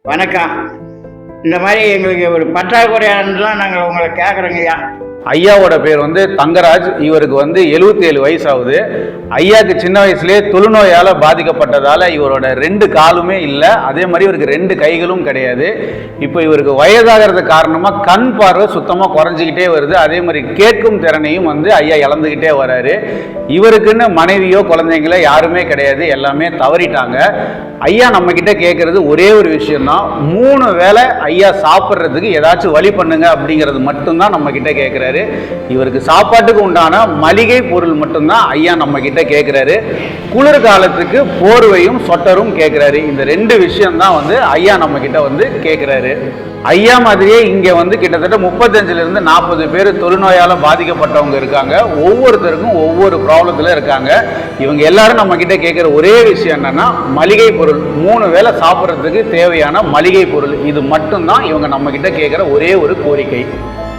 வணக்கம். இந்த மாதிரி எங்களுக்கு ஒரு பற்றாக்குறையானதுலாம் நாங்கள் உங்களை கேட்குறோங்கய்யா. ஐயாவோட பேர் தங்கராஜ். இவருக்கு 77 வயசு ஆகுது. ஐயாவுக்கு சின்ன வயசுலேயே தொழுநோயால் பாதிக்கப்பட்டதால் இவரோட 2 காலுமே இல்லை. அதே மாதிரி இவருக்கு 2 கைகளும் கிடையாது. இப்போ இவருக்கு வயதாகிறது காரணமாக கண் பார்வை சுத்தமாக குறைஞ்சிக்கிட்டே வருது. அதே மாதிரி கேட்கும் திறனையும் ஐயா இழந்துக்கிட்டே வராரு. இவருக்குன்னு மனைவியோ குழந்தைங்களோ யாருமே கிடையாது, எல்லாமே தவறிட்டாங்க. ஐயா நம்ம கிட்ட கேட்கறது ஒரே ஒரு விஷயம்தான், 3 வேளை ஐயா சாப்பிட்றதுக்கு ஏதாச்சும் வழி பண்ணுங்க அப்படிங்கிறது மட்டும்தான் நம்ம கிட்ட கேட்குறாரு. இவருக்கு சாப்பாட்டுக்கு உண்டான மளிகை பொருள் மட்டும்தான் ஐயா நம்ம கிட்ட கேட்குறாரு. குளிர் காலத்துக்கு போர்வையும் சொட்டரும் கேட்குறாரு. இந்த 2 விஷயம்தான் ஐயா நம்ம கிட்ட கேட்குறாரு. ஐயா மாதிரியே இங்கே கிட்டத்தட்ட 35லேருந்து 40 பேர் தொழுநோயால் பாதிக்கப்பட்டவங்க இருக்காங்க. ஒவ்வொருத்தருக்கும் ஒவ்வொரு ப்ராப்ளத்தில் இருக்காங்க. இவங்க எல்லாரும் நம்ம கிட்ட கேட்குற ஒரே விஷயம் என்னன்னா, மளிகை பொருள், 3 வேளை சாப்பிட்றதுக்கு தேவையான மளிகை பொருள். இது மட்டும்தான் இவங்க நம்ம கிட்ட கேட்குற ஒரே ஒரு கோரிக்கை.